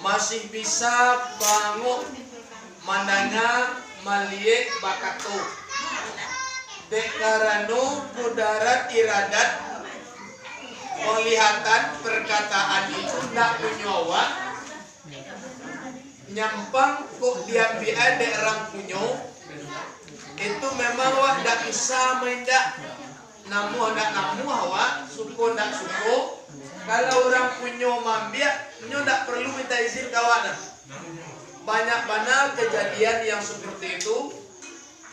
masih bisa bangun mandanga maliek bakato dekarano mudarat iradat penglihatan perkataan itu tidak punyawa nyampang kok diambil daerah punyo itu memang wak tidak bisa mendak namu ndak namu hawa suko ndak suko kalau orang punyo mambiak nyo ndak perlu minta izin kawan. Banyak mana kejadian yang seperti itu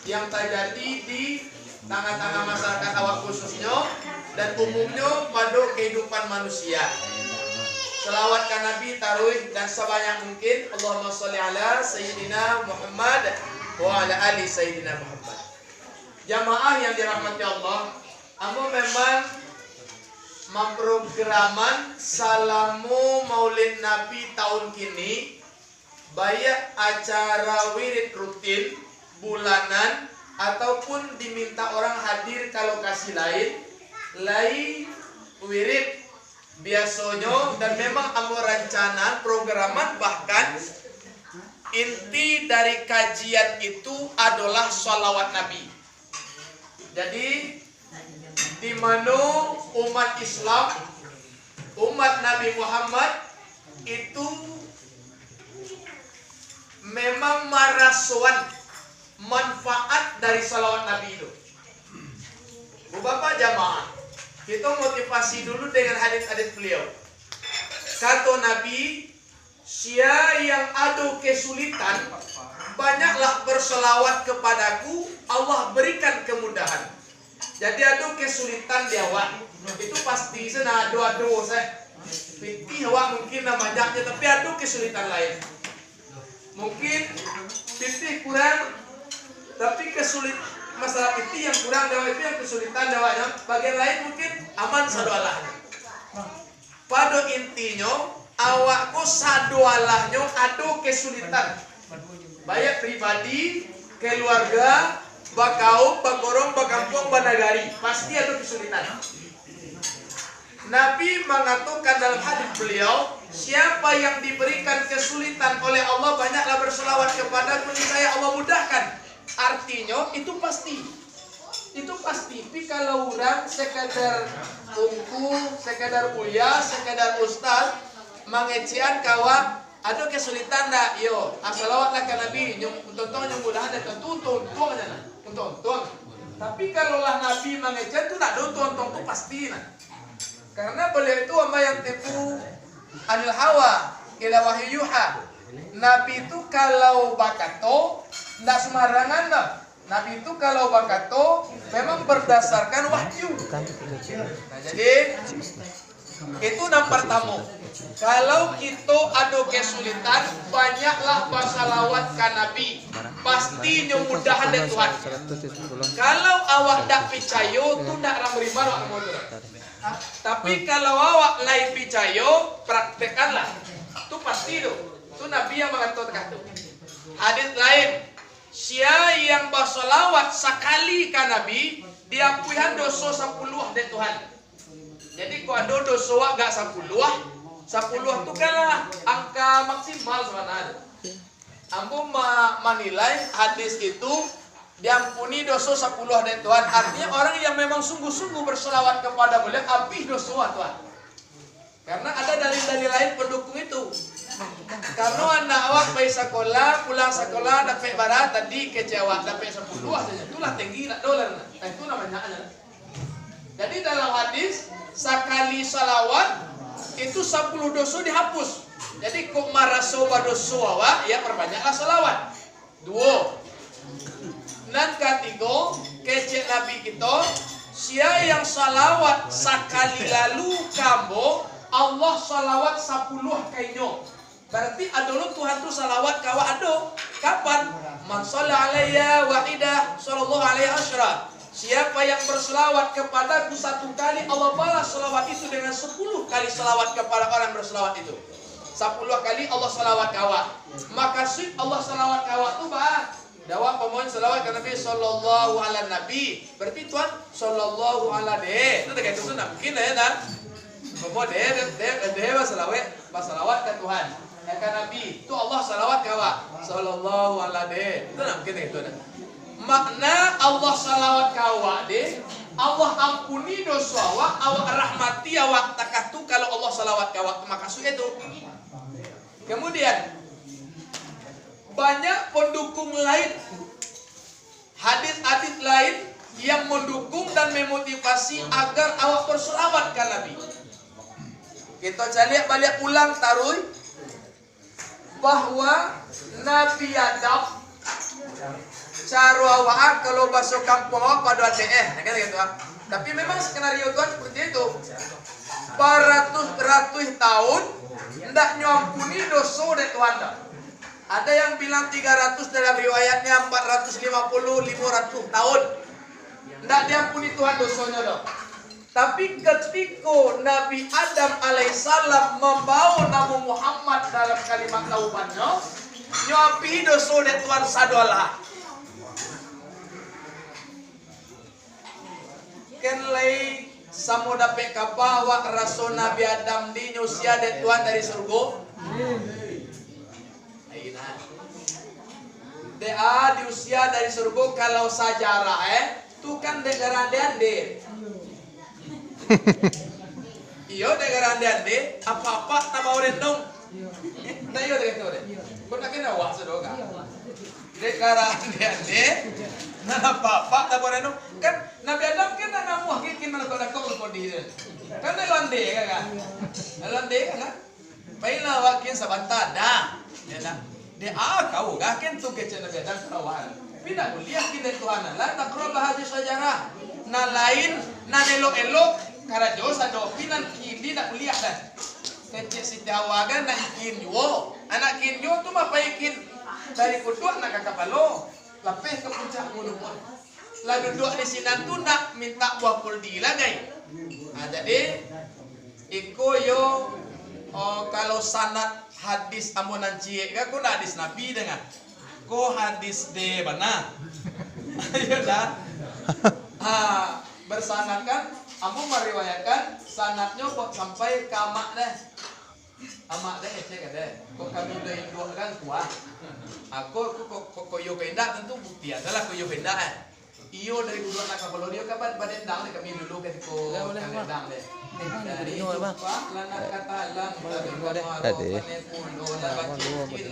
yang terjadi di tengah-tengah masyarakat awak khususnya dan umumnya pada kehidupan manusia. Selawat ke Nabi taruh dan sebanyak mungkin. Allahumma sholli ala Sayyidina Muhammad wa ala ali Sayyidina Muhammad. Jamaah yang dirahmati Allah, amo memang memprograman salamu Maulid Nabi tahun kini banyak acara wirid rutin bulanan ataupun diminta orang hadir ke lokasi lain wirid biasanya dan memang amo rencana programan bahkan inti dari kajian itu adalah sholawat Nabi. Jadi di mana umat Islam, umat Nabi Muhammad itu memang merasakan manfaat dari salawat Nabi itu. Bu Bapak jamaah, kita motivasi dulu dengan hadis-hadis beliau. Kata Nabi, siapa yang ada kesulitan, banyaklah berselawat kepadaku, Allah berikan kemudahan. Jadi ada kesulitan di awak, itu pasti sana doa-doa saya. Pitih awak mungkin namanya, tapi ada kesulitan lain. Mungkin pitih kurang, tapi masalah pitih yang kurang dawa itu yang kesulitan dawanya. Bagian lain mungkin aman sadualahnya. Pada intinya awakku sadualahnya ada kesulitan. Banyak pribadi, keluarga, bakaum, bakorong, bakampung, banagari pasti ada kesulitan. Nabi mengatakan dalam hadis beliau, siapa yang diberikan kesulitan oleh Allah banyaklah berselawat kepada saya Allah mudahkan. Artinya itu pasti. Tapi kalau orang sekadar ungku, sekadar buya, sekadar ustaz mengecian kawan ada kesulitan dak? Yo, asalawatlah ke Nabi, tonton yang mudahan dan tonton aja. Tonton. Tapi kalau lah Nabi mengejar itu nak tonton itu pasti nah. Karena beliau itu hamba yang tipu anil hawa ila wahyuha. Nabi itu kalau bakato tidak sembarangan nah. Nabi itu kalau bakato memang berdasarkan wahyu. Nah, jadi itu yang pertama. Kalau kita ada kesulitan, banyaklah bersalawat ke Nabi. Pasti mudahan dari Tuhan. Kalau awak tak percaya, tu tak ramai awak mundur. Tapi kalau awak lain percaya, praktekkanlah. Itu pasti tu. Itu Nabi yang mengatakan itu. Hadis lain, siapa yang bersalawat sekali ke Nabi, diampunkan dosa 10 dari Tuhan. Jadi kalau ada dosa agak 10 itu kan angka maksimal sebenarnya. Ambo menilai hadis itu diampuni dosa 10 dari Tuhan. Artinya orang yang memang sungguh-sungguh berselawat kepada beliau habis dosa Tuhan. Karena ada dalil-dalil lain pendukung itu. Karena anak awak pergi sekolah, pulang sekolah dapat barat tadi kecewa dapat 10 saja. Itulah tinggi nak dolar. Itu namanya. Jadi dalam hadis sekali salawat itu 10 dosa dihapus. Jadi kok marasoba dosa awak ya perbanyaklah salawat. 2. Dan ketiga kecek Nabi kita siapa yang salawat sekali lalu kambo Allah salawat 10 kainyo. Berarti adalah Tuhan tu salawat kawa ado. Kapan? Man shalla alayya wahidah sallallahu alaihi asyra. Siapa yang berselawat kepadaku 1 kali, Allah balas selawat itu dengan 10 kali selawat kepada orang berselawat itu. 10 kali Allah selawat kawa. Maka sih Allah selawat kawa itu bah. Dawa pemohon selawat ke Nabi sallallahu alaihi nabi. Berarti Tuhan sallallahu alaihi. Itu dekat itu nak mungkin ya nak. Pemohon deh selawat. Bersalawat ke Tuhan. Ya kan Nabi, itu Allah salawat ke awak. Sallallahu alaihi. Itu nak mungkin itu dah. Makna Allah salawat ke awak deh. Allah ampuni dosa awak, awak rahmati awak takatu kalau Allah salawat ke awak. Maksud itu. Kemudian banyak pendukung lain, hadis-hadis lain yang mendukung dan memotivasi agar awak berselawat ke Nabi. Kita cari balik ulang taruh bahwa Nabi Adam cara awak kalau masuk kampung awak pada kan gitu. Tapi memang skenario Tuhan seperti itu. Beratus-ratus tahun hendak nyampuni dosa dari Tuhan. Ada yang bilang 300, dalam riwayatnya 450, 500 tahun. Hendak diampuni Tuhan dosanya dong. Tapi ketika Nabi Adam alaihissalam membawa Nabi Muhammad dalam kalimat taubatnya, nyapi dosa dari Tuhan sadolah. Kenlai samo dapat kapal wak rasul Nabi Adam di nyusia dari Tuhan dari surga. Dia di usia dari surga kalau sejarah tu kan negara ande. Iyo negara ande apa-apa tambah orang dong. Nah iyo deh tu deh. Kau nak kena wak sedoga. Negara ande nah apa-apa tambah orang dong. Kan Nabi Adam kan nak namuah kikin mana kau kau di dia. Kan lande kan? Lande kan? Baiklah wakin sebentar dah. Ya dah. Dia kau gak kan tu kecil Nabi Adam kerawan. Pindah kuliah kita Tuhan. Lah tak kerap hadis sejarah. Na lain, na elok-elok. Karena jauh sado pinan kini nak kuliah dah. Kecil si Jawa kan nak ikin yo. Anak ikin yo tu apa ikin dari kuduk nak kakapalo. Lapeh ke puncak gunung pun. Lah duduk di sini tu nak minta buah kuldi lah guys. Nah, jadi iko yo kalau sanad hadis amunan cie kan kau hadis Nabi dengan kau hadis de mana ya dah bersanadkan amu meriwayatkan sanadnya kok sampai ke amak deh cek deh kok kami udah induk kan kuat aku kok yo benda tentu bukti adalah kok yo benda iyo dari dulu nak kalau dia kapan badan dang kami dulu ketika dang deh dari Pak lana kata lang tadi pulo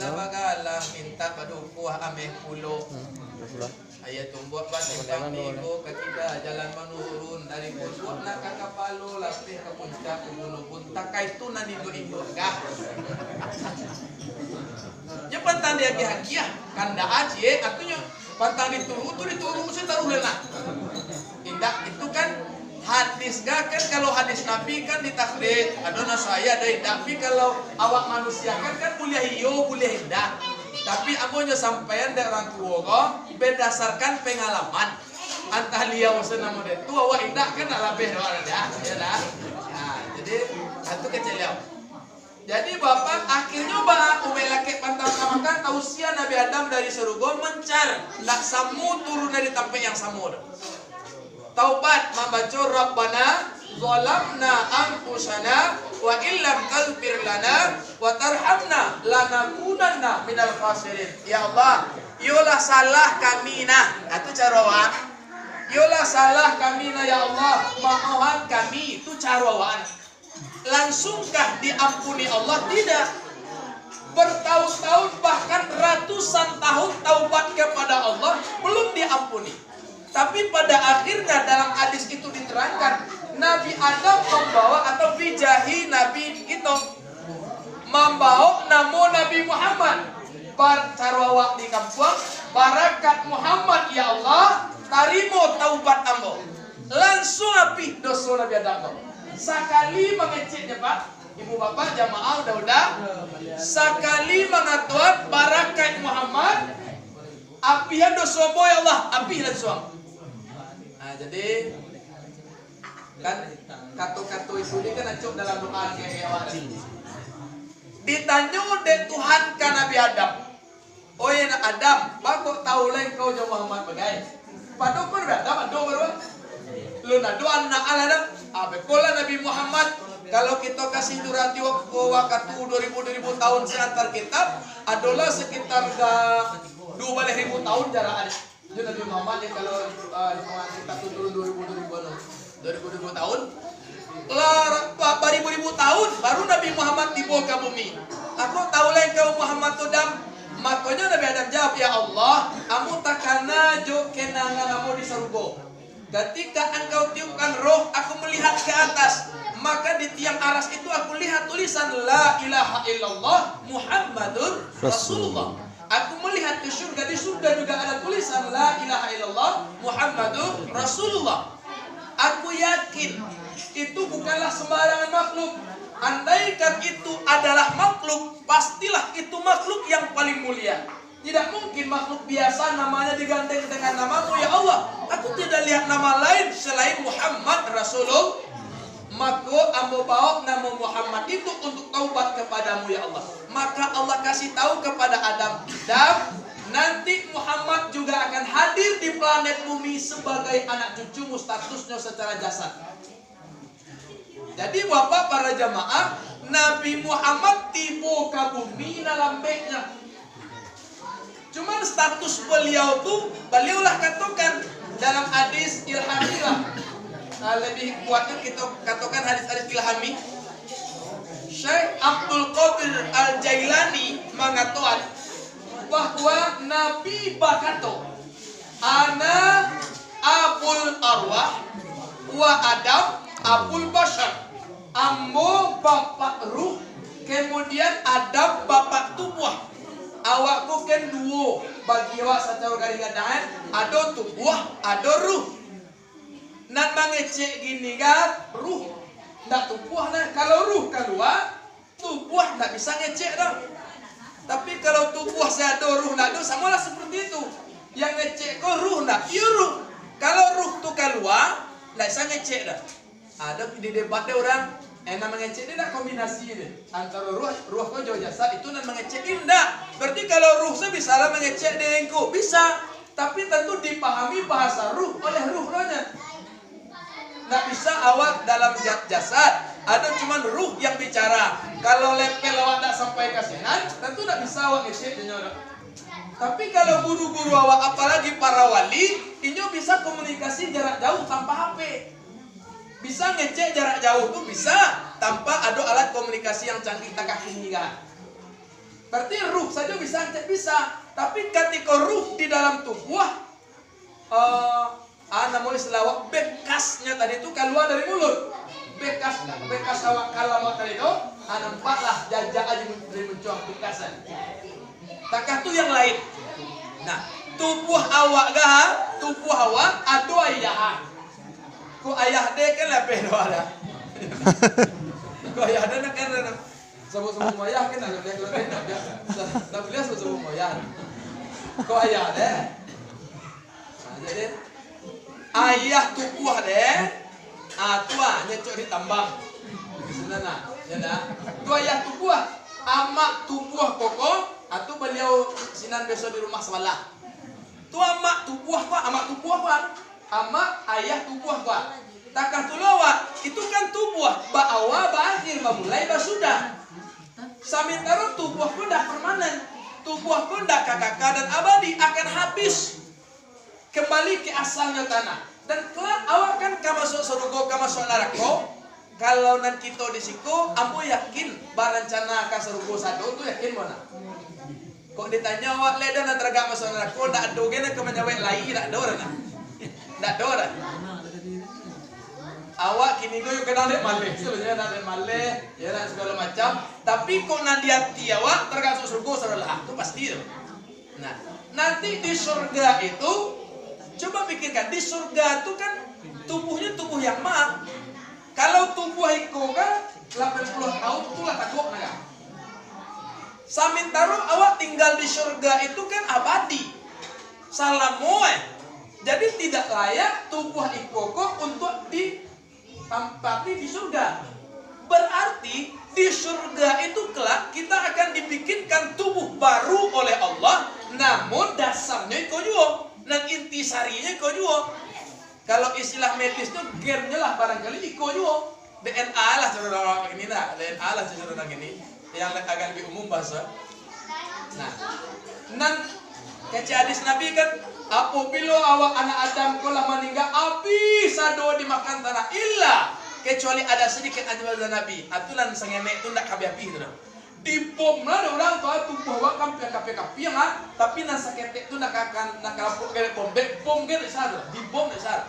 la bagala minta paduku ame pulo ayat tumbuh tentang ibu ketika jalan menurun dari puncak nak kapalo lapih ke puncak gunung puncak itu nanti ibu gah nyepan tanda hakiah kanda aji atunya pantang dituru saya taruh lena. Indah itu kan hadis gak kan kalau hadis Nabi kan ditakdir adona saya dari tapi kalau awak manusia kan kuliah iyo kuliah indah. Tapi amonya sampaian dari orang tua kok berdasarkan pengalaman antah liau senamo deh tu awak indah kan lebih doa dah ya dah. Nah, jadi itu kecil liau. Jadi bapak akhirnya bah umelake pantang makan tausia Nabi Adam dari surga mencar tak samu turun dari tempat yang samur. Taubat membaca Rabbana zalamna anfusana wa illam taghfir lana wa tarhamna lanakunanna minal khasirin. Ya Allah, yolah salah kami nah. Itu cara wa. Yolah salah kami nah ya Allah, maafkan kami. Itu cara wa. Langsungkah diampuni Allah? Tidak. Bertahun-tahun bahkan ratusan tahun taubat kepada Allah belum diampuni. Tapi pada akhirnya dalam hadis itu diterangkan Nabi Adam membawa atau bijahi Nabi kita membawa namo Nabi Muhammad barcarwawak di kampung barakat Muhammad ya Allah tarimo taubat ambo langsung api dosa Nabi Adam. Sekali mengeceknya Pak, Ibu Bapak jamaah udah sekali mengatuan barakat Muhammad apihan dosa boy Allah api langsung. Nah jadi kan katu-katu itu ini kan acuk dalam doa kayak wajib. Ditanya deh Tuhan kan Nabi Adam. Oh ya Adam, bakok tahu lain kau jauh Muhammad bagai. Padahal kau udah Adam, doa baru. Lu nak doa nak Adam. Abe kola Nabi Muhammad Kalau kita kasih durasi waktu 2000 tahun seantar kitab adalah sekitar 2.000 tahun jarak ada. Jadi Nabi Muhammad ya kalau kita turun 2000 tahun. Lah ribu tahun baru Nabi Muhammad tiba ke bumi. Aku tahu lah kau Muhammad tu dam. Makanya Nabi Adam jawab, ya Allah, amu takana jo kenangan amu di surga. Ketika engkau tiupkan roh, aku melihat ke atas. Maka di tiang aras itu aku lihat tulisan La ilaha illallah Muhammadur Rasulullah. Aku melihat ke surga, di surga juga ada tulisan La ilaha illallah Muhammadur Rasulullah. Aku yakin itu bukanlah sembarangan makhluk. Andaikan itu adalah makhluk, pastilah itu makhluk yang paling mulia. Tidak mungkin makhluk biasa namanya digandeng dengan namamu, ya Allah. Aku tidak lihat nama lain selain Muhammad Rasulullah. Maka ambo bawa nama Muhammad itu untuk taubat kepadamu, ya Allah. Maka Allah kasih tahu kepada Adam, dan nanti Muhammad juga akan hadir di planet bumi sebagai anak cucumu, statusnya secara jasad. Jadi bapak para jamaah, Nabi Muhammad tiba ke bumi dalam beknya. Cuman status beliau tuh, beliaulah katakan dalam hadis ilhamiyah. Lebih kuatnya kita katakan hadis-hadis ilhami. Syekh Abdul Qadir Al-Jailani mengatakan bahwa Nabi bakato ana abul arwah wa Adam abul bashar. Ambo bapak ruh, kemudian Adam bapak tubuh. Awakku kan duo bagi awak secara garing-garingan, ada tubuh, ada ruh. Nak mengecek gini kan, ruh ndak tubuh nah. Kalau ruh keluar, tubuh ndak bisa ngecek dah. Tapi kalau tubuh saya ada ruh ndak ada, samalah seperti itu. Yang ngecek kok ruh ndak, iya ruh. Kalau ruh tu keluar, ndak bisa ngecek dah. Ada di debatnya orang enak mengecek ini, kombinasi ini antara ruh kau jauh jasad itu nan mengecek indah. Berarti kalau ruh saya bisa lah mengecek dengku bisa, tapi tentu dipahami bahasa ruh oleh ruh rohnya. Nggak bisa awak dalam jasad, ada cuman ruh yang bicara. Kalau lepel awak tak sampai kasihan, tentu nggak bisa awak ngecek denyorak. Tapi kalau guru-guru awak, apalagi para wali, ini bisa komunikasi jarak jauh tanpa HP. Bisa ngecek jarak jauh tuh bisa tanpa ada alat komunikasi yang canggih takah ini kan. Berarti ruh saja bisa ngecek bisa. Tapi ketika ruh di dalam tubuh, namanya selawat bekasnya tadi itu keluar dari mulut. Bekas awak kalamat tadi itu, nampaklah jajak aja dari mencuang bekasan. Takah tu yang lain. Nah, tubuh awak tubuh awak ada ayah. Ku ayah dia kan lebih ada. Ku ayah dia kan sebut-sebut ayah kan ada lebih dia. Tak boleh sebut-sebut ayah. Ku ayah dia. Jadi ayah tubuh dia, tua nyecok di tambang. Sana, ya dah. Tu ayah tubuh, amak tubuh pokok, atau beliau sinan besok di rumah sebelah. Tu amak tubuh apa? Ama ayah tubuh apa? Takah tulawa itu kan tubuh ba awal ba akhir ba mulai ba sudah. Sementara tubuh pun dah permanen. Tubuh pun dah kakak dan abadi akan habis. Kembali ke asalnya tanah. Dan kelak awak kan ka masuk surga ka masuk neraka. Kalau nanti kita di siku, ambo yakin barancana ka surga sado tu yakin mana? Kok ditanya awak leda na teragak masuk neraka ndak ada gene ke menyawek lai ndak ada orang. Ndak ada orang. Awak kini go yuk kenal dek maleh, sebenarnya nak dek maleh, ya nak segala macam. Tapi kok nanti hati awak tergasuk surga saudara, itu pasti itu. Nah, nanti di surga itu, coba pikirkan di surga itu kan tubuhnya tubuh yang mak. Kalau tubuh iko kan 80 tahun itulah takut naga. Samintaro awak tinggal di surga itu kan abadi, salam moe. Jadi tidak layak tubuh ikoko untuk ditempati di surga. Berarti di surga itu kelak kita akan dibikinkan tubuh baru oleh Allah, namun dasarnya iko juga dan intisarinya iko juga. Kalau istilah medis itu gennya lah barangkali iko juga. DNA lah cara orang ini lah, DNA lah cara orang ini yang agak lebih umum bahasa. Nah, nan kecil hadis Nabi kan, apabila awak anak Adam kolah meninggal, habis sado dimakan tanah illa kecuali ada sedikit ajaran Nabi. Atulan sangenek tu nak kabi-kabi tu. Dibom lah orang tua tubuh awak kapi yang tapi nasa ketek tu nak kapuk ke bom ke besar, dibom besar.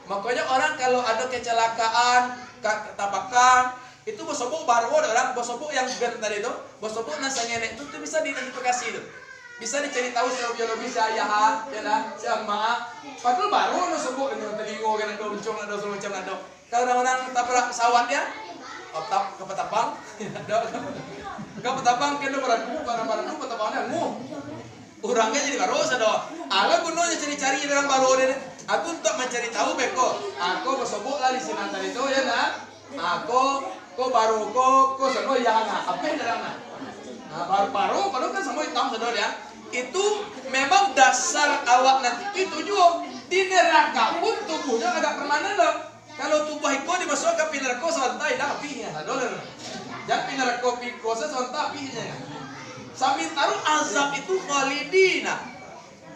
Makanya orang kalau ada kecelakaan, ketabakan, itu bosobok baru orang bosobok yang gen tadi itu, bosobok nasa ngenek itu bisa diidentifikasi itu. Bisa dicari tahu secara biologis si ayah, ya dah, si emak. Padahal baru bosobok dengan telingo kan ada uncung ada macam ada. Kalau orang tabrak pesawat ya, otak kepetapang, kepetapang kena barang-barang itu petapangnya orangnya jadi baru sado. Ala gunanya cari-cari dalam baru ini. Aku untuk mencari tahu beko. Aku bersobok lah di sini tadi itu ya nak. Aku baru ko sado yang apa yang dalam nah baru kan semua hitam sado ya. Itu memang dasar awak nanti itu juga di neraka pun tubuhnya agak permanen loh. Kalau tubuh iko dimasukkan ke neraka santai dah apinya sado. Jangan neraka piko santai apinya. Sambil taruh azab itu khalidina,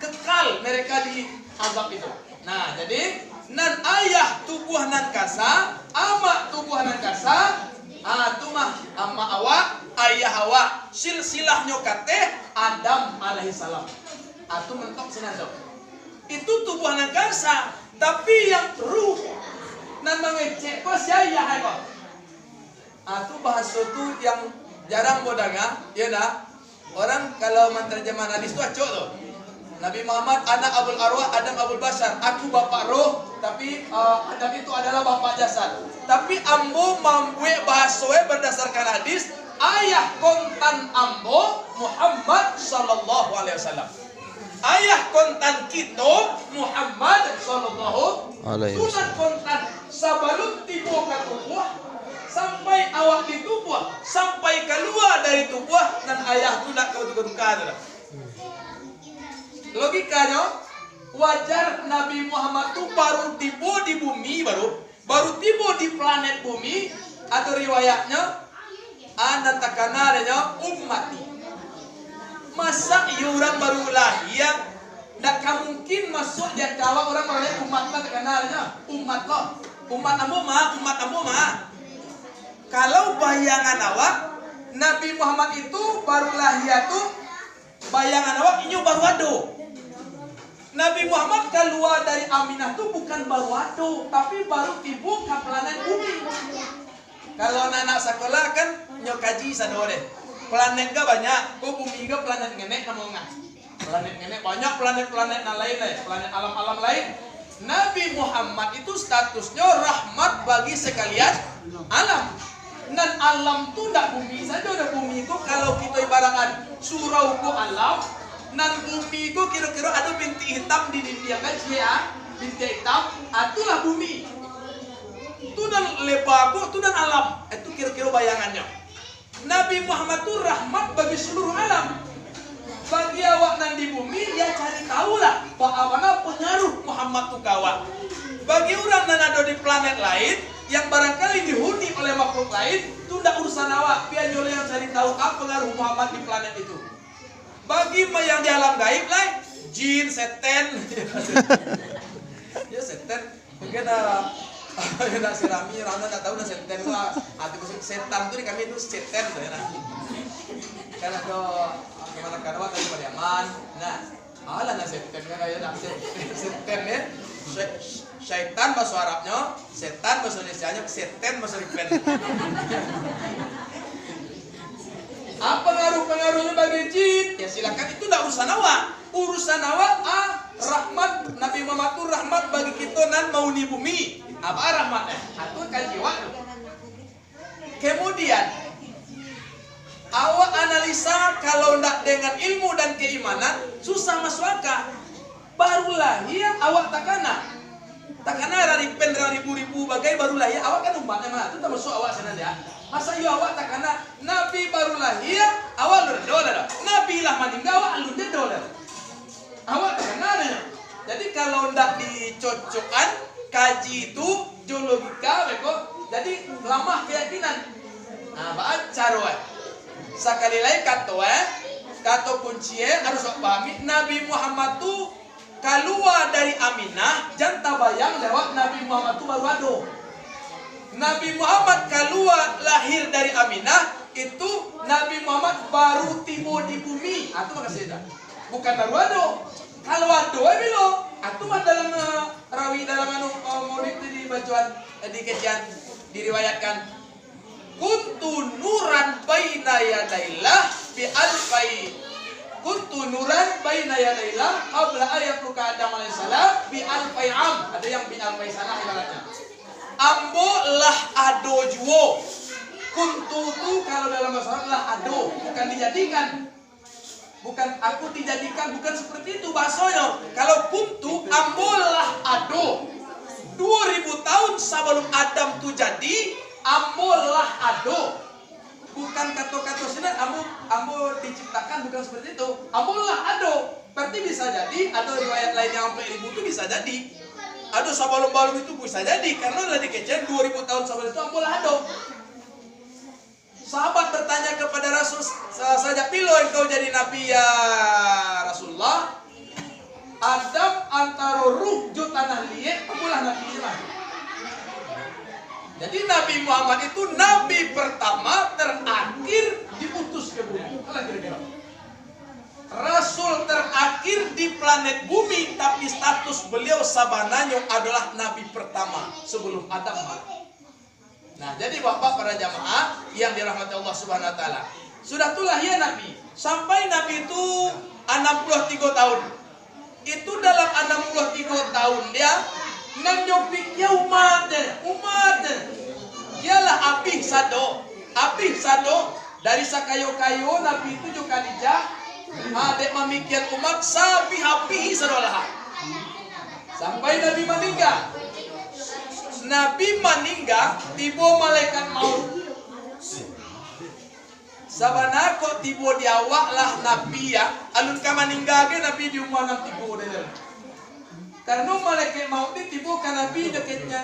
kekal mereka di azab itu. Nah jadi nan ayah tubuh nan kasa, ama tubuh nan kasa, tumah ama awak, ayah awak, silsilah nyokate Adam alaihissalam. Atu mentok sinado. Itu tubuh nan kasa, tapi yang ruh nan mengecek kok si ayah kok. Atu bahasa tu yang jarang bodanga, ya dah. Orang kalau menterjemah hadis itu acok tuh. Nabi Muhammad anak abul arwah, Adam abul bashar. Aku bapak roh, tapi Adam itu adalah bapak jasad. Tapi ambo mamwe bahasoe berdasarkan hadis ayah kontan ambo Muhammad sallallahu alaihi wasallam. Ayah kontan kita Muhammad sallallahu alaihi wasallam. Sunat kontan sebelum tiba ke tubuh sampai awak di tubuh, sampai keluar dari tubuh dan ayah tu nak kedudukan. Logikanya wajar Nabi Muhammad tu baru tiba di bumi, baru tiba di planet bumi, atau riwayatnya anda takana adanya ummati. Masa orang baru lahir tak mungkin masuk dia kalau orang baru lahir umat lah takana adanya umat lo, umat ambo mah. Kalau bayangan awak Nabi Muhammad itu baru lahir tuh bayangan awak ini baru ado. Nabi Muhammad keluar dari Aminah tuh bukan baru ado, tapi baru tiba ke planet bumi. Kalau anak sekolah kan nyokaji sadore. Planet gak banyak, kok bumi gak planet ngenek kamu nggak? Planet ngenek banyak planet-planet lain planet alam-alam lain. Nabi Muhammad itu statusnya rahmat bagi sekalian alam. Dan alam tu tak bumi saja, udah bumi itu kalau kita ibaratkan surau ku alam, dan bumi itu kira-kira ada bintik hitam di dia kan ya, bintik hitam, itulah bumi. Itu dan lebaku, itu dan alam, itu kira-kira bayangannya. Nabi Muhammad itu rahmat bagi seluruh alam. Bagi awak nan di bumi, dia cari tahu lah bagaimana pengaruh Muhammad itu kawan. Bagi orang nan ada di planet lain, yang barangkali dihuni oleh makhluk lain, itu tidak urusan awak. Biar nyoleh yang cari tahu apa pengaruh Muhammad di planet itu. Bagi yang di alam gaib lah, jin, setan, ya setan, mungkin nak sirami, orang tak tahu nak setan itu, setan itu di kami itu setan tu ya. Karena tu gimana kadang tadi Mariaman, nah, alah nak setan kan ya nak setan ya. Syaitan bahasa Arabnya, setan bahasa Indonesianya, setan bahasa Ripen. Apa pengaruh-pengaruhnya bagi jin? Ya silakan, itu tidak urusan awak. Urusan awak, rahmat Nabi Muhammad itu rahmat bagi kita nan mau di bumi. Apa rahmatnya? Itu kan jiwa. Kemudian awak analisa kalau tidak dengan ilmu dan keimanan susah masuk akal. Barulah ya awak takana dari ribu-ribu bagai barulah ya awak kan umpatnya mah itu termasuk awak sana ya. Masa yo awak takana Nabi barulah ya awak dolar. Nabi lah meninggal awak alunnya dolar. Awak takana ada. Jadi kalau ndak dicocokkan kaji itu geologika beko Jadi lemah keyakinan. Nah, baca roh. Sekali lagi kata kunci harus pahami Nabi Muhammad tu keluar dari Aminah, jangan bayang lewat Nabi Muhammad tu baru ado. Nabi Muhammad keluar lahir dari Aminah, itu Nabi Muhammad baru tiba di bumi. Itu makasih dah. Bukan baru ado. Kalau ado bilo, itu mah dalam rawi dalam maulid di bacaan di kajian diriwayatkan. Kuntu nuran baina yadaillah bi alfai. Kuntu nuran baina yadaillah qabla ayatuka Adam alaihissalam bi alfai am. Ada yang bi alfai sana ibaratnya. Ambo lah ado juo. Kuntu tu kalau dalam bahasa Arab lah ado, bukan dijadikan. Bukan aku dijadikan, bukan seperti itu bahasanya. Kalau kuntu ambo lah ado. 2000 tahun sebelum Adam tu jadi, ambo lah ado. Bukan kata-kata sini ambo diciptakan, bukan seperti itu. Ambo lah ado. Berarti bisa jadi ada riwayat lain yang sampai 1000 itu bisa jadi. Ada sebelum-belum itu bisa jadi karena udah dikecil 2000 tahun sebelum itu ambo lah ado. Sahabat bertanya kepada Rasul, "Saja pilo engkau jadi nabi ya Rasulullah?" Adam antara ruh jo tanah liat, apalah nabi lah. Jadi Nabi Muhammad itu nabi pertama terakhir diutus ke bumi. Kalau kira-kira Rasul terakhir di planet bumi, tapi status beliau sabananya adalah nabi pertama sebelum Adam. Nah, jadi Bapak para jamaah yang dirahmati Allah Subhanahu wa taala. Sudah itulah ya Nabi. Sampai Nabi itu 63 tahun. Itu dalam 63 tahun dia ngajopiknya umat. Dialah api sado dari sakayo-kayo Nabi itu juga dijah. Dek mamikian umat sapi api sadolah. Sampai Nabi meninggal. Nabi meninggal, tiba malaikat maut. Sabana kok tiba di awak lah Nabi ya. Alun ka meninggal ke Nabi di umur 6 tiba dia. Karena malaikat maut itu tiba ke Nabi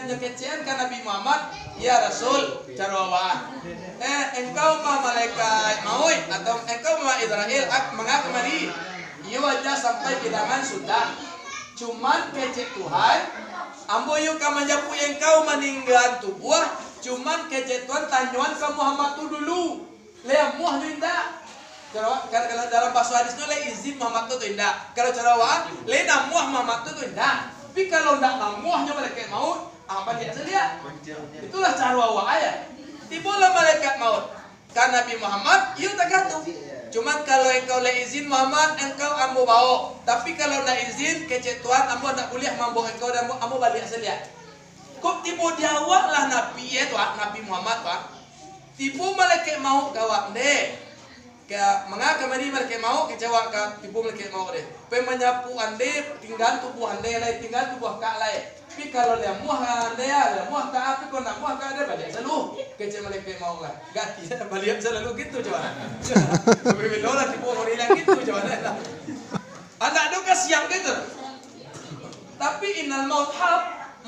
nyekecian ke Nabi Muhammad. Ya Rasul, carawa. Engkau mah malaikat maut atau engkau mah Israel mengapa mari? Ia wajah sampai kedangan sudah. Cuman kecek Tuhan. Ambo yuk kamanjapu engkau meninggal tubuh, cuman kecetuan tanyuan ke Muhammad tu dulu. Lea muah tu indah. Kalau dalam bahasa hadis tu le izin Muhammad tu indah. Kalau carawa le nak muah Muhammad tu indah. Tapi kalau ndak muahnya malaikat maut, apa dia sedia? Itulah carawa ayat. Tibalah malaikat maut. Kan Nabi Muhammad, yuk tak gantung. Cuman kalau engkau le izin Muhammad, engkau ambo bawa. Tapi kalau nak izin kecetuan, ambo tak boleh mambo engkau dan ambo balik selia. Kok tiba dia awak lah Nabi tu, Nabi Muhammad tu. Tiba malaikat maut kawak deh. Mengapa kemari malaikat maut kecewa ka tiba malaikat maut deh. Pemenyapu ande tinggal tubuh ande lai tinggal tubuh kak lai. Tapi kalau dia muah ande ya, muah kak tapi kalau nak muah kak ande balik selalu. Kece malaikat maut lah. Ganti balik selalu gitu coba. Tapi lola tiba orang hilang gitu coba. Anak tu kan siang gitu. Tapi innal maut hak,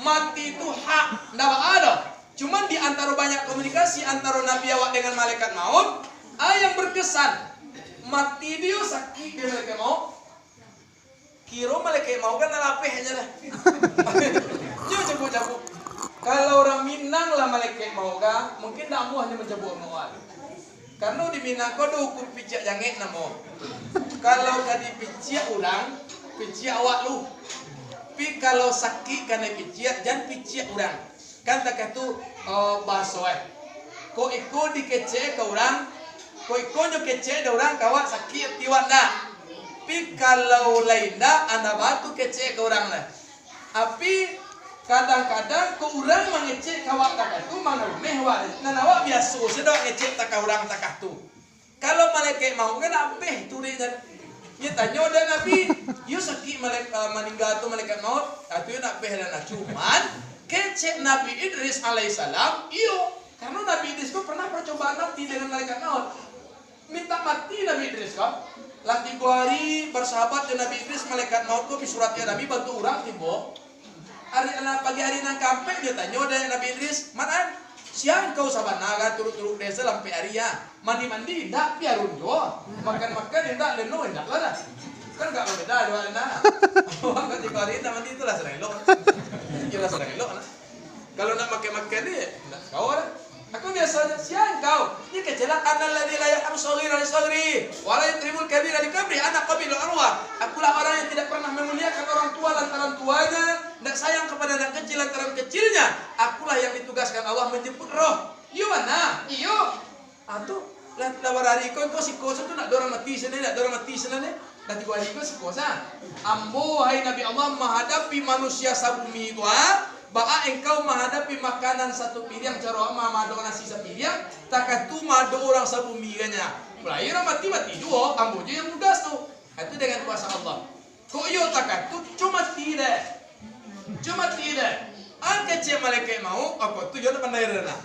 mati itu hak, ndak ada. Cuman di antara banyak komunikasi antara Nabi awak dengan malaikat maut, yang berkesan mati dia sakit dia malaikat maut. Kiro malaikat maut kan lapeh aja lah. Dia cabut-cabut. Kalau orang Minang lah malaikat maut kan, mungkin tak muah hanya mencabut maut. Karena di Minang kau ada hukum pijak jangit namo. Kalau kadi pijak orang, pijak awak lu. Tapi kalau sakit kena pijak, jangan pijak orang. Kan tak katu bahasa ko iko dikece ke orang, ko iko nyo kece de orang kawak sakit tiwan dah. Tapi kalau lain dah anda batu kece ke orang lah. Tapi kadang-kadang ko orang mengecek kawak tak katu mana mehwa. Nanawa biasa sedok ngecek tak orang tak katu. Kalau malaikat mau kan apeh turi dan ya tanya dah Nabi, you sakit meninggal tu malaikat maut, atau you nak peh dan cuman kecek Nabi Idris alaihissalam, iyo, karena Nabi Idris tu pernah percobaan mati dengan malaikat maut, minta mati Nabi Idris kan, lah 3 hari bersahabat dengan Nabi Idris malaikat maut tu bisuratnya Nabi bantu orang tiba, pagi hari nang kampek dia tanya dah Nabi Idris, mana Siang kau sabanaga turut-turut desa lampe aria. Mandi-mandi ndak biarun jo. Makan-makan ndak leno ndak lah dah. Kan enggak berbeda dua lena. Orang ketika hari mandi itulah sedang elok. Itulah sedang elok lah. Kalau nak makan-makan ni ndak kau lah. Aku biasanya siang kau. Ini kecelakaan alladzi la yarhamu shaghira li shaghri wa la yukrimul kabira li kabri. Anak qabilu arwah. Akulah orang yang tidak pernah memuliakan orang tua lantaran tuanya, tidak sayang kepada anak kecil lantaran kecilnya. Akulah yang ditugaskan Allah menjemput roh. Iyo mana? Iyo. Atuh lawarari kau si kosa tu nak dorang mati sana, nak dorang mati sana ni. Nanti gua hari kau si kosa. Ambo hai Nabi Allah menghadapi manusia sabumi itu Baka engkau menghadapi makanan satu piring cara mama do nasi sepiring takatu mado orang sabumiganya. Mulai orang mati dua ambo je yang mudas tu. Itu dengan kuasa Allah. Kok yo takatu cuma tidak. Angkat je malaikat mau aku tu yo pandai dah.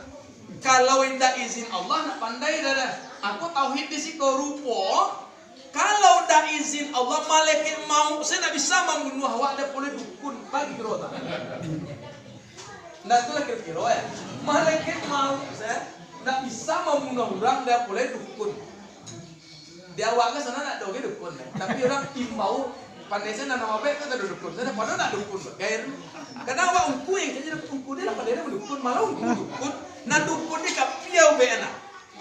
Kalau indah izin Allah nak pandai dah. Aku tauhid di siko rupo. Kalau dah izin Allah malaikat mau saya nak bisa membunuh awak dah boleh dukun bagi kerota. Nah itulah kira-kira ya. Malaikat mau saya tidak bisa membunuh orang dia boleh dukun. Dia awalnya sana nak doge dukun, tapi orang imbau pandai saya nama baik kata dukun. Saya pada nak dukun, gair. Karena awak ungku yang jadi ungku dia lah pandai dia dukun malah ungku dukun. Nah dukun dia kapiau beana.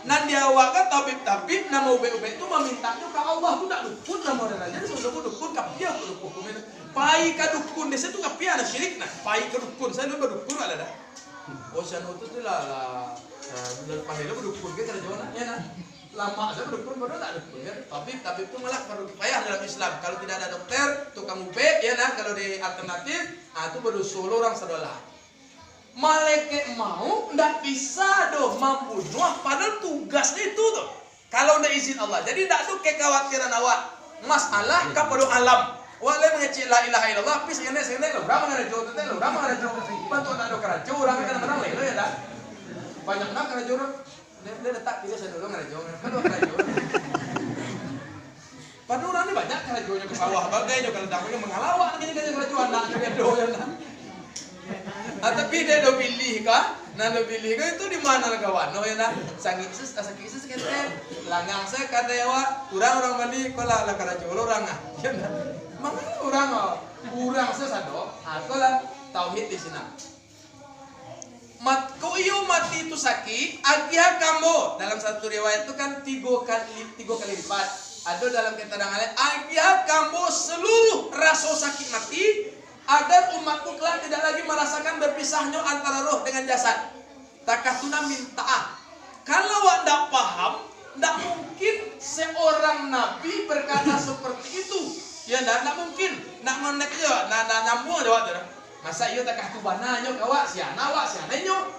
Nah dia awak kan tabib nama ube itu meminta tu ke Allah tu tak dukun nama dia. Jadi sebelum dukun kapiau dukun. Pai ka dukun desa tu kapia na syirik na. Pai ka dukun saya lu dukun ala dah. Oh sana tu lah pandai lu dukun ke cara jona ya na. Lama saya dukun bodoh tak dukun ya. Tabib tu malah perlu kifayah dalam Islam. Kalau tidak ada dokter, tukang ube ya na kalau di alternatif, itu baru solo orang sedolah. Malaikat mau ndak bisa doh membunuh padahal tugasnya itu tuh. Kalau ndak izin Allah. Jadi ndak tu kekhawatiran awak. Masalah kepada alam. Wala mengecil la ilaha illallah pis sene lo berapa ngara jo tete lo berapa ngara jo bantu tak ada kerajo orang kan menang lelo ya dah banyak nak kerajo orang dia letak dia sene lo ngara jo kan lo kerajo padahal orang ni banyak kerajonya ke sawah bagai jo kalau damai mengalawak gini kerajo anak dia do ya nah tapi dia do pilih kah nah do pilih kah itu di mana kawan no ya nah sakit kete langang saya kata ya orang mandi kalau la kerajo orang ah ya nah orang sesado, aku lah tauhid di sini. Kau iyo mati itu sakit, agia kamu dalam satu riwayat itu kan tiga kali lipat. Ada dalam keterangan lain, agia kamu seluruh rasa sakit mati agar umatku kelak tidak lagi merasakan berpisahnya antara roh dengan jasad. Takatuna minta. Kalau anda paham, tidak mungkin seorang nabi berkata seperti itu. Ya nak mungkin nak menek je nak nyambung je waktu dah. Masa iyo tak kahtu bananya kawak siana nyo.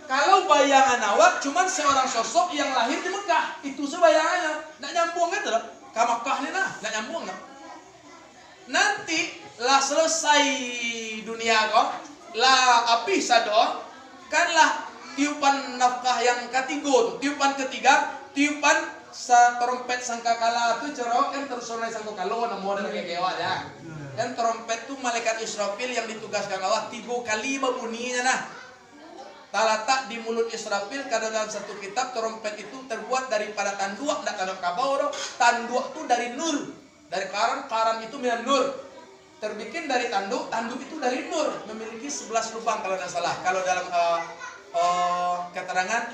Kalau bayangan awak cuma seorang sosok yang lahir di Mekah, itu sebayangannya. Nak nyambung kan dah. Ke Mekah ni nak nyambung nak. Nanti lah selesai dunia kau, lah api sado, kanlah tiupan nafkah yang ketiga tu, tiupan trompet sangkakala tu cerok kan tersurai sangkakala namo dan kekewa ya. Kan trompet tu malaikat Israfil yang ditugaskan Allah 3 kali berbunyinya nah. Talatak di mulut Israfil kada dalam satu kitab trompet itu terbuat daripada tanduk ndak kada kabau. Tanduk tu dari nur. Dari karan itu minan nur. Terbikin dari tanduk itu dari nur, memiliki 11 lubang kalau tidak salah. Kalau dalam keterangan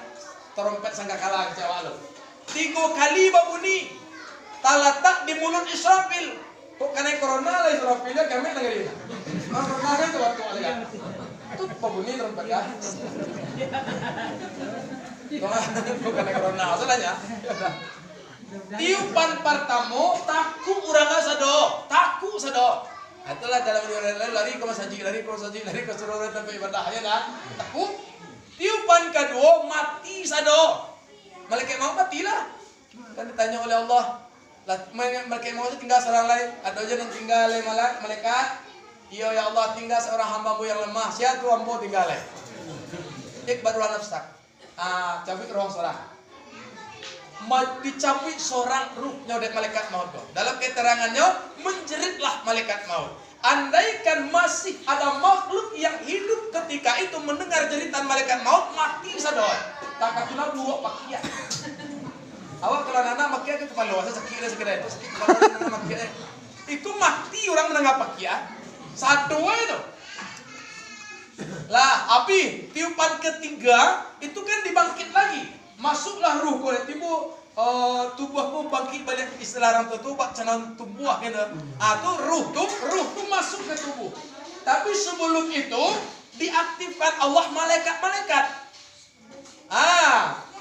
trompet sangkakala kecewa lo. 3 kali berbunyi talatak di mulut Israfil. Kok kena corona lah Israfilnya kami dengerin. Corona kan tu waktu ada. Itu berbunyi trompet kan. Kok kena corona masalahnya. Tiupan pertama takut urang sado. Itulah dalam lari ke masjid, lari ke seluruh tempat ibadah ya kan. Takut. Tiupan kedua mati sado. Malaikat mau matilah. Kan ditanya oleh Allah, lah malaikat mau tinggal seorang lain, ada aja yang tinggal malaikat. Iya ya Allah, tinggal seorang hamba-Mu yang lemah. Siapa hamba tinggal lain? Barulah nafsak. Cabut ruang seorang. Dicabut seorang ruhnya oleh malaikat maut. Dalam keterangannya menjeritlah malaikat maut. andaikan masih ada makhluk yang hidup ketika itu mendengar jeritan malaikat maut, mati sador. Kakaknya buat pakia. Awak kalau anak makia ke kepala luas sakit segera itu sakit kepala makia. Itu mati orang mendengar pakia. Satu itu. Lah, api tiupan ketiga itu kan dibangkit lagi. Masuklah ruh kau tiba tubuhku bangkit balik istilah orang tua bak canan tubuh kena. Tuh ruh tuh masuk ke tubuh. Tapi sebelum itu diaktifkan Allah malaikat-malaikat.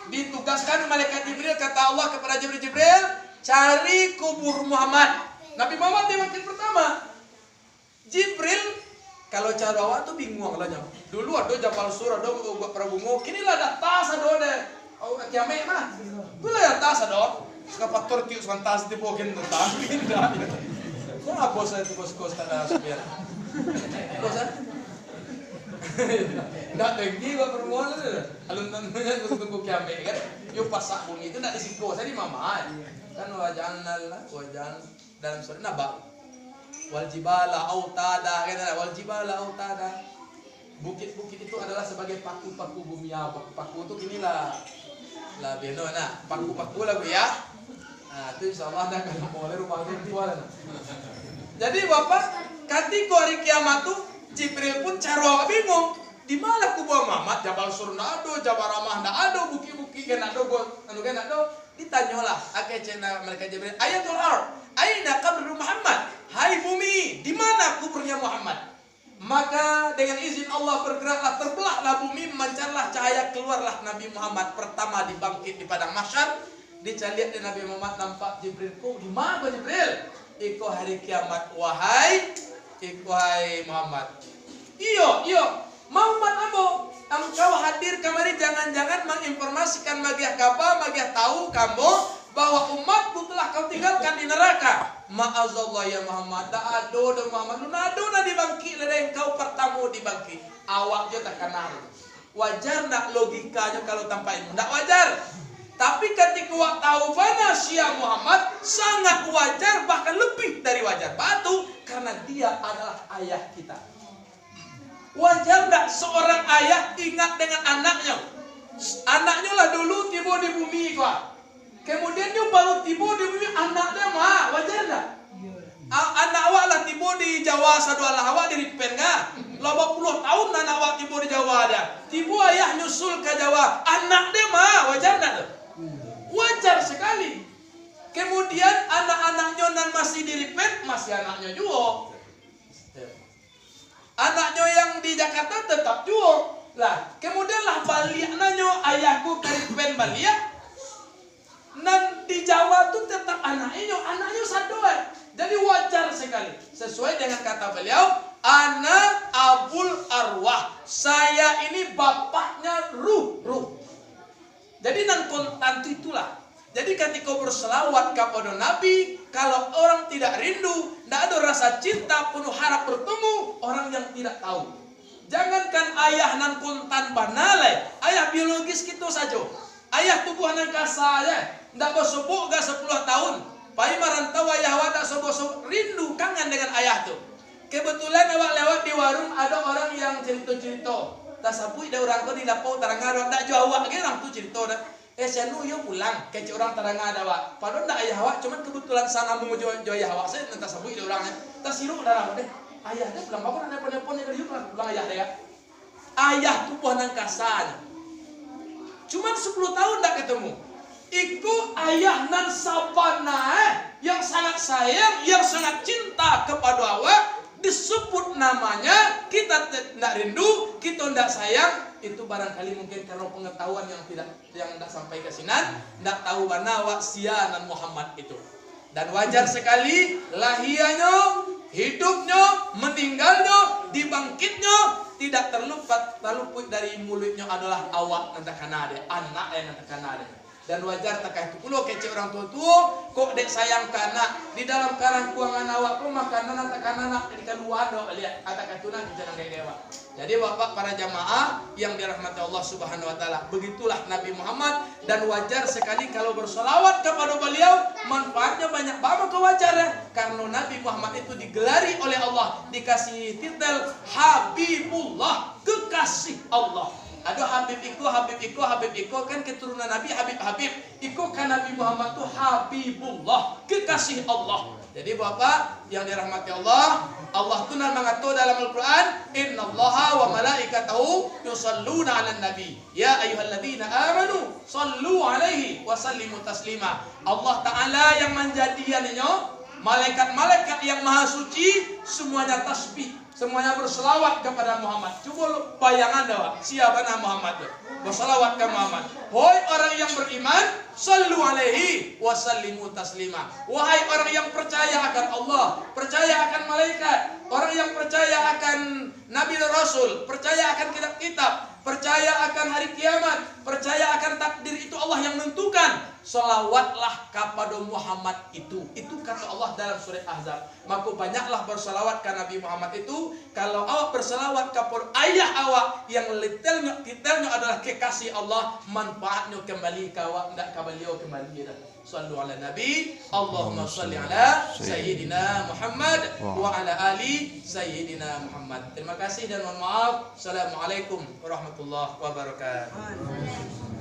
Ditugaskan malaikat Jibril, kata Allah kepada Jibril, cari kubur Muhammad. Nabi Muhammad dibangkit pertama. Jibril kalau cara awak tuh bingung lah nyam. Dulu ada Jabal Sur, ada buat Prabu kini lah ada tas ada deh. Kiamat mah. Bila ya tas ada. Sekarang Turki sekarang tas di pokin tuh tas pindah. Kok apa bos itu bos tak biar. Bos ndak tinggi buat perempuan tu. Alun tangannya tunggu kiamat kan. Yo pasak bumi itu ndak disiko saya di mama. Kan wajan dalam surah Naba. Wal jibala autada, kata wal jibala autada. Bukit-bukit itu adalah sebagai paku-paku bumi ya. Paku-paku itu inilah lah beno nah, paku-paku lah ya. Nah, itu insyaallah dah kalau boleh rumah itu lah. Jadi Bapak, ketika hari kiamat tuh Jibril pun cara bingung. Di mana kubur Muhammad? Jabal Sur ndak ada, Jabal Ramah ndak ada, bukit-bukit kan ada, anu kan ada. Ditanyalah akhirnya cina malaikat Jibril, ayatul ard, aina qabru Muhammad? Hai bumi, di mana kuburnya Muhammad? Maka dengan izin Allah bergeraklah, terbelahlah bumi, memancarlah cahaya, keluarlah Nabi Muhammad pertama dibangkit di padang mahsyar. Dicaliat di Nabi Muhammad nampak Jibril. Kok di mana Jibril? Iko hari kiamat wahai Muhammad. Iyo Muhammad abo engkau hadir kemari jangan-jangan menginformasikan magiah kapa, magiah tahu kamu bahwa umatku telah kau tinggalkan di neraka. Ma'azallah ya Muhammad, ado dan Muhammad lu nado na dibangkit ledeng kau pertama dibangkit. Awak je tak kenal. Wajar nak logikanya kalau tanpa ilmu? Tak wajar. Tapi ketika awak tahu mana Syia Muhammad, sangat wajar, bahkan lebih dari wajar. Batu karena dia adalah ayah kita. Wajar tak seorang ayah ingat dengan anaknya? Anaknya lah dulu tiba di bumi kau. Kemudian dia baru tiba di bumi anaknya mah, wajar tak? Anak awak lah tiba di Jawa sadu Allah awak di Ripen ka. 80 tahun anak awak tiba di Jawa ada. Tiba ayah nyusul ke Jawa, anak dia mah, wajar tak? Wajar sekali. Kemudian anak-anaknya nan masih di Ripen, masih anaknya juga. Anaknya yang di Jakarta tetap juga. Lah, kemudianlah balik nanyo ayahku ke Ripen balik. Nan di Jawa tuh tetap anaknya satu. Jadi wajar sekali. Sesuai dengan kata beliau, ana abul arwah. Saya ini bapaknya ruh. Jadi nan kontan itulah. Jadi ketika berselawat kepada Nabi, kalau orang tidak rindu, tidak ada rasa cinta, penuh harap bertemu orang yang tidak tahu. Jangankan ayah nan kontan banalai, ayah biologis gitu saja. Ayah tubuh nan kasar ndak bosobok gak 10 tahun. Pai marantau ayah awak tak sobok rindu kangen dengan ayah tuh. Kebetulan awak lewat di warung ada orang yang cerita-cerita. Tak sabui dah orang tu di lapau tarangga ndak jo awak ge orang tu cerita dah. Senu yo pulang ke orang tarangga ada awak. Padahal ndak ayah awak cuman kebetulan sana menuju ayah awak saya tak sabui dah orang. Tak siru darah deh. Ayah dia pulang bapak nak telepon dia dari pulang ayah dia. Ayah tu buah nang kasar. Cuman 10 tahun tak ketemu. Iku ayah nan sabana yang sangat sayang, yang sangat cinta kepada awak, disebut namanya, kita tidak rindu, kita tidak sayang, itu barangkali mungkin karena pengetahuan yang tidak sampai ke sini, tidak tahu mana awak Syia dan Muhammad itu. Dan wajar sekali lahirnya, hidupnya, meninggalnya, dibangkitnya tidak terluput dari mulutnya adalah awak nanti kanade, anak yang nanti kanade. Dan wajar tak itu pulau kece orang tua kok dek sayang ke anak di dalam karang kuangan awak pun makanan nanti anak di keluar do lihat ada katunan kita nang dewa. Jadi Bapak para jamaah yang dirahmati Allah Subhanahu wa taala, begitulah Nabi Muhammad, dan wajar sekali kalau bersolawat kepada beliau, manfaatnya banyak banget wajarnya. Karena Nabi Muhammad itu digelari oleh Allah, dikasih titel Habibullah, kekasih Allah. Aduh Habib Iko kan keturunan Nabi Habib Iko kan Nabi Muhammad itu Habibullah, kekasih Allah. Jadi Bapak yang dirahmati Allah, Allah itu mengatakan dalam Al-Quran, Innallaha wa malaikatahu yusalluna 'alan nabi ya ayyuhalladzina amanu sallu 'alaihi wa sallimu taslima. Allah Ta'ala yang menjadikannya, malaikat-malaikat yang maha suci semuanya tasbih, semuanya berselawat kepada Muhammad. Coba lu bayangan dah, siapa nama Muhammad? Berselawat ke Muhammad. Hoi orang yang beriman, sallu alaihi wa sallimu taslima. Wahai orang yang percaya akan Allah, percaya akan malaikat, orang yang percaya akan Nabi dan Rasul, percaya akan kitab-kitab, percaya akan hari kiamat, percaya akan takdir itu Allah yang menentukan. Salawatlah kepada Muhammad itu. Itu kata Allah dalam surah Ahzab. Maka banyaklah bersalawat ke Nabi Muhammad itu. Kalau awak bersalawat kepada ayah awak yang detailnya adalah kekasih Allah, manfaatnya kembali ke awak, tidak ke beliau kembali. Sallu ala Nabi, Allahumma salli ala Sayyidina Muhammad wa ala ali Sayyidina Muhammad. Terima kasih dan mohon maaf. Assalamualaikum warahmatullahi wabarakatuh.